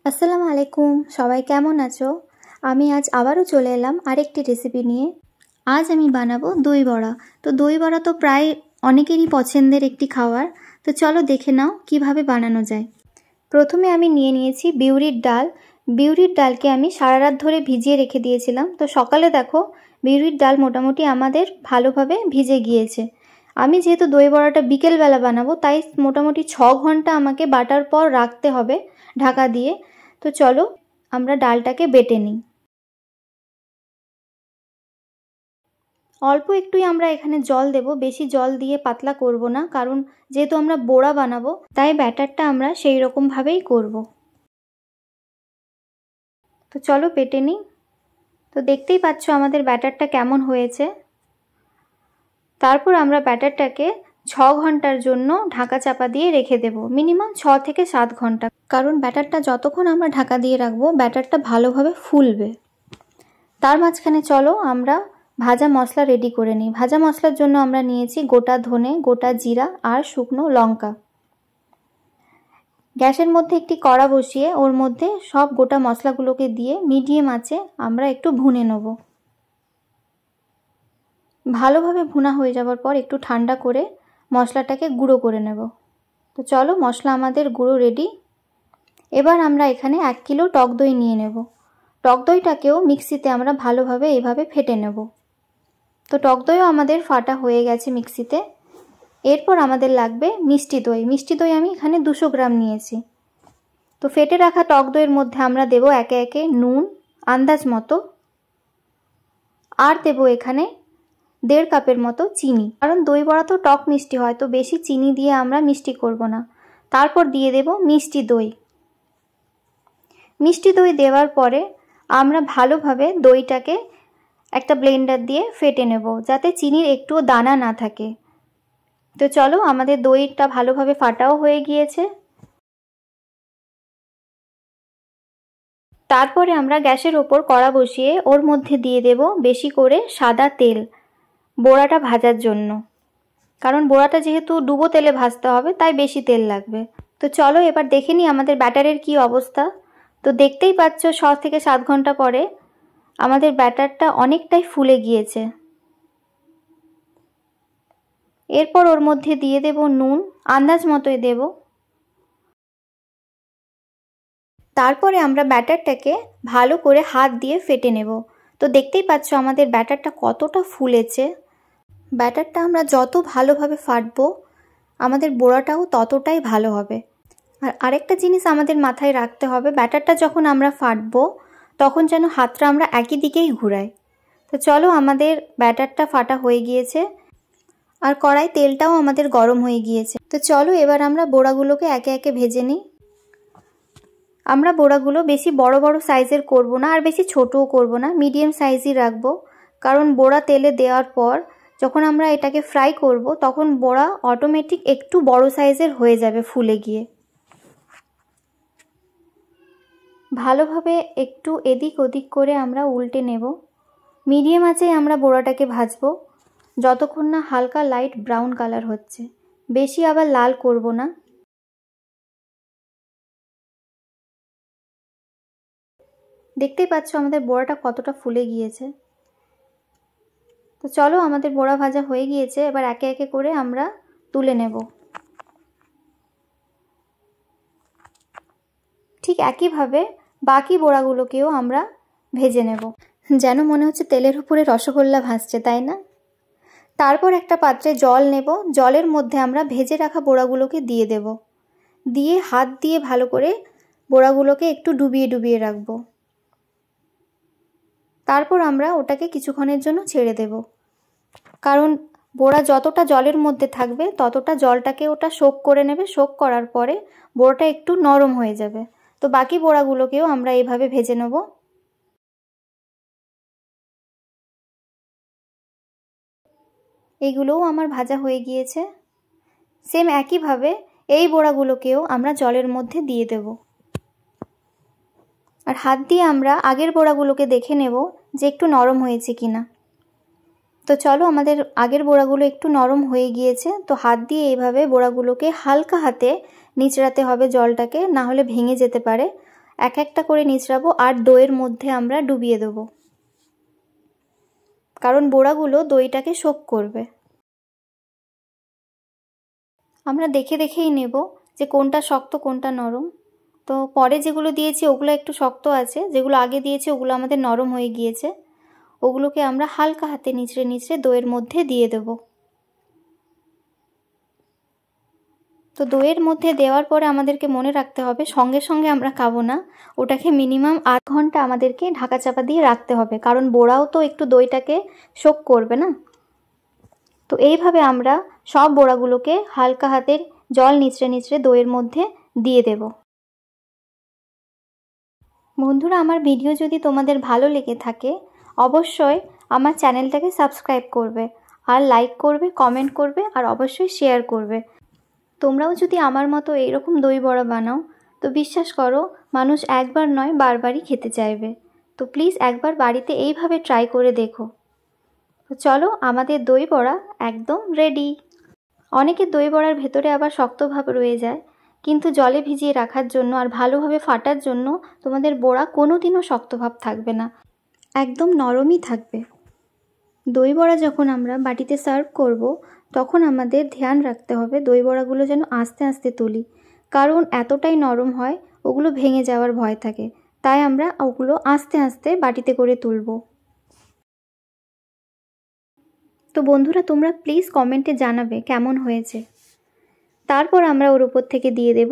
আসসালামু আলাইকুম, সবাই কেমন আছো? আমি আজ আবারও চলে এলাম আরেকটি রেসিপি নিয়ে। আজ আমি বানাবো দই বড়া। তো দই বড়া তো প্রায় অনেকেরই পছন্দের একটি খাবার। তো চলো দেখে নাও কিভাবে বানানো যায়। প্রথমে আমি নিয়ে নিয়েছি বিউলির ডাল। বিউলির ডালকে আমি সারা রাত ধরে ভিজিয়ে রেখে দিয়েছিলাম। তো সকালে দেখো বিউলির ডাল মোটামুটি আমাদের ভালোভাবে ভিজে গিয়েছে। আমি যেহেতু দই বড়াটা বিকেলবেলা বানাবো, তাই মোটামুটি 6 ঘন্টা আমাকে বাটার পর রাখতে হবে ঢাকা দিয়ে। তো চলো আমরা ডালটাকে বেটে নিই। অল্প একটুই আমরা এখানে জল দেব, বেশি জল দিয়ে পাতলা করব না, কারণ যেহেতু আমরা বড়া বানাবো তাই ব্যাটারটা আমরা সেই রকমভাবেই করব। তো চলো বেটে নিই। তো দেখতেই পাচ্ছ আমাদের ব্যাটারটা কেমন হয়েছে। তারপর আমরা ব্যাটারটাকে 6 ঘন্টার জন্য ঢাকা চাপা দিয়ে রেখে দেব, মিনিমাম 6 থেকে 7 ঘন্টা, কারণ ব্যাটারটা যতক্ষণ আমরা ঢাকা দিয়ে রাখবো ব্যাটারটা ভালোভাবে ফুলবে। তার মাঝখানে চলো আমরা ভাজা মশলা রেডি করে নিই। ভাজা মশলার জন্য আমরা নিয়েছি গোটা ধনে, গোটা জিরা আর শুকনো লঙ্কা। গ্যাসের মধ্যে একটি কড়া বসিয়ে ওর মধ্যে সব গোটা মশলাগুলোকে দিয়ে মিডিয়াম আঁচে আমরা একটু ভুনে নেব। ভালোভাবে ভুনা হয়ে যাওয়ার পর একটু ঠান্ডা করে মশলাটাকে গুঁড়ো করে নেব। তো চলো মশলা আমাদের গুঁড়ো রেডি। এবার আমরা এখানে 1 কিলো টক দই নিয়ে নেব। টক দইটাকেও মিক্সিতে আমরা ভালোভাবে এভাবে ফেটে নেব। তো টক দইও আমাদের ফাটা হয়ে গেছে মিক্সিতে। এরপর আমাদের লাগবে মিষ্টি দই। মিষ্টি দই আমি এখানে 200 গ্রাম নিয়েছি। তো ফেটে রাখা টক দইয়ের মধ্যে আমরা দেব একে একে নুন আন্দাজ মতো, আর দেব এখানে 1.5 কাপের মতো চিনি, কারণ দই বড়া তো টক মিষ্টি হয়, তো বেশি চিনি দিয়ে আমরা মিষ্টি করব না। তারপর দিয়ে দেব মিষ্টি দই। মিষ্টি দই দেওয়ার পরে আমরা ভালোভাবে দইটাকে একটা ব্লেন্ডার দিয়ে ফেটে নেব, যাতে চিনির একটুও দানা না থাকে। তো চলো আমাদের দইটা ভালোভাবে ফাটাও হয়ে গিয়েছে। তারপরে আমরা গ্যাসের ওপর কড়া বসিয়ে ওর মধ্যে দিয়ে দেব বেশি করে সাদা তেল বড়াটা ভাজার জন্য, কারণ বড়াটা যেহেতু ডুবো তেলে ভাজতে হবে তাই বেশি তেল লাগবে। তো চলো এবার দেখে নিই আমাদের ব্যাটারের কি অবস্থা। তো দেখতেই পাচ্ছ 6 থেকে 7 ঘন্টা পরে আমাদের ব্যাটারটা অনেকটাই ফুলে গিয়েছে। এরপর ওর মধ্যে দিয়ে দেব নুন, আন্দাজ মতোই দেব। তারপরে আমরা ব্যাটারটাকে ভালো করে হাত দিয়ে ফেটে নেব। তো দেখতেই পাচ্ছ আমাদের ব্যাটারটা কতটা ফুলেছে। ব্যাটারটা আমরা যত ভালোভাবে ফাটবো আমাদের বড়াটাও ততটাই ভালো হবে। আর আরেকটা জিনিস আমাদের মাথায় রাখতে হবে, ব্যাটারটা যখন আমরা ফাটবো তখন যেন হাতটা আমরা একই দিকেই ঘুরাই। তো চলো আমাদের ব্যাটারটা ফাটা হয়ে গিয়েছে আর কড়াই তেলটাও আমাদের গরম হয়ে গিয়েছে। তো চলো এবার আমরা বড়াগুলোকে একে একে ভেজে নিই। আমরা বড়াগুলো বেশি বড় বড় সাইজের করব না, আর বেশি ছোটও করব না, মিডিয়াম সাইজই রাখবো, কারণ বড়া তেলে দেওয়ার পর যখন আমরা এটাকে ফ্রাই করব তখন বড়া অটোমেটিক একটু বড় সাইজের হয়ে যাবে ফুলে গিয়ে। ভালোভাবে একটু এদিক ওদিক করে আমরা উল্টে নেব। মিডিয়াম আঁচে আমরা বড়াটাকে ভাজবো যতক্ষণ না হালকা লাইট ব্রাউন কালার হচ্ছে, বেশি আবার লাল করব না। দেখতেই পাচ্ছ আমাদের বড়াটা কতটা ফুলে গিয়েছে। তো চলো আমাদের বড়া ভাজা হয়ে গিয়েছে, এবার একে একে করে আমরা তুলে নেব। ঠিক একইভাবে বাকি বড়াগুলোকেও আমরা ভেজে নেব। যেন মনে হচ্ছে তেলের উপরে রসগোল্লা ভাসছে, তাই না? তারপর একটা পাত্রে জল নেব, জলের মধ্যে আমরা ভেজে রাখা বড়াগুলোকে দিয়ে দেব, দিয়ে হাত দিয়ে ভালো করে বড়াগুলোকে একটু ডুবিয়ে ডুবিয়ে রাখবো। তারপর আমরা ওটাকে কিছুক্ষণের জন্য ছেড়ে দেব, কারণ বড়া যতটা জলের মধ্যে থাকবে ততটা জলটাকে ওটা সোক করে নেবে। সোক করার পরে বড়াটা একটু নরম হয়ে যাবে। তো বাকি বড়াগুলোকেও আমরা এইভাবে ভেজে নেব। এইগুলোও আমার ভাজা হয়ে গিয়েছে। সেম একইভাবে এই বড়াগুলোকেও আমরা জলের মধ্যে দিয়ে দেব, আর হাত দিয়ে আমরা আগের বড়াগুলোকে দেখে নেব যে একটু নরম হয়েছে কিনা। তো চলো আমাদের আগের বড়াগুলো একটু নরম হয়ে গিয়েছে। তো হাত দিয়ে এইভাবে বড়াগুলোকে হালকা হাতে নিচড়াতে হবে জলটাকে, না হলে ভেঙে যেতে পারে। এক একটা করে নিচড়াবো আর দইয়ের মধ্যে আমরা ডুবিয়ে দেবো, কারণ বড়াগুলো দইটাকে সোক করবে। আমরা দেখে দেখেই নেব যে কোনটা শক্ত কোনটা নরম। তো পরে যেগুলো দিয়েছি ওগুলো একটু শক্ত আছে, যেগুলো আগে দিয়েছি ওগুলো আমাদের নরম হয়ে গিয়েছে। ওগুলোকে আমরা হালকা হাতে নিচড়ে নিচড়ে দইয়ের মধ্যে দিয়ে দেব। তো দইয়ের মধ্যে দেওয়ার পরে আমাদেরকে মনে রাখতে হবে সঙ্গে সঙ্গে আমরা খাবো না, ওটাকে মিনিমাম 8 ঘন্টা আমাদেরকে ঢাকা চাপা দিয়ে রাখতে হবে, কারণ বড়াও তো একটু দইটাকে সোক করবে না। তো এইভাবে আমরা সব বড়াগুলোকে হালকা হাতের জল নিচড়ে নিচড়ে দইয়ের মধ্যে দিয়ে দেব। বন্ধুরা, আমার ভিডিও যদি তোমাদের ভালো লেগে থাকে অবশ্যই আমার চ্যানেলটাকে সাবস্ক্রাইব করবে, আর লাইক করবে, কমেন্ট করবে, আর অবশ্যই শেয়ার করবে। তোমরাও যদি আমার মতো এইরকম দই বড়া বানাও তো বিশ্বাস করো মানুষ একবার নয় বারবারই খেতে চাইবে। তো প্লিজ একবার বাড়িতে এইভাবে ট্রাই করে দেখো। তো চলো, আমাদের দই বড়া একদম রেডি। অনেকের দই বড়ার ভেতরে আবার শক্ত ভাব রয়ে যায়, কিন্তু জলে ভিজিয়ে রাখার জন্য আর ভালোভাবে ফাটার জন্য তোমাদের বড়া কোনো দিনও শক্ত ভাব থাকবে না, একদম নরমই থাকবে। দই বড়া যখন আমরা বাটিতে সার্ভ করব তখন আমাদের ধ্যান রাখতে হবে দই বড়াগুলো যেন আস্তে আস্তে তুলি, কারণ এতটাই নরম হয় ওগুলো ভেঙে যাওয়ার ভয় থাকে, তাই আমরা ওগুলো আস্তে আস্তে বাটিতে করে তুলব। তো বন্ধুরা, তোমরা প্লিজ কমেন্টে জানাবে কেমন হয়েছে। তারপর আমরা ওর উপর থেকে দিয়ে দেব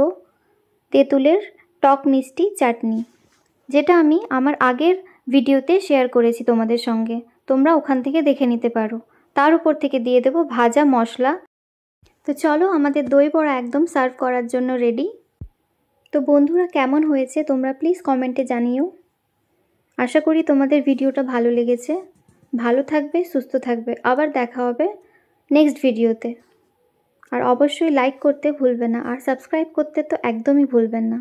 তেঁতুলের টক মিষ্টি চাটনি, যেটা আমি আমার আগের ভিডিওতে শেয়ার করেছি তোমাদের সঙ্গে, তোমরা ওখান থেকে দেখে নিতে পারো। তার উপর থেকে দিয়ে দেব ভাজা মশলা। তো চলো, আমাদের দই বড়া একদম সার্ভ করার জন্য রেডি। তো বন্ধুরা, কেমন হয়েছে তোমরা প্লিজ কমেন্টে জানিও। আশা করি তোমাদের ভিডিওটা ভালো লেগেছে। ভালো থাকবে, সুস্থ থাকবে, আবার দেখা হবে নেক্সট ভিডিওতে। আর অবশ্যই লাইক করতে ভুলবে না, আর সাবস্ক্রাইব করতে তো একদমই ভুলবেন না।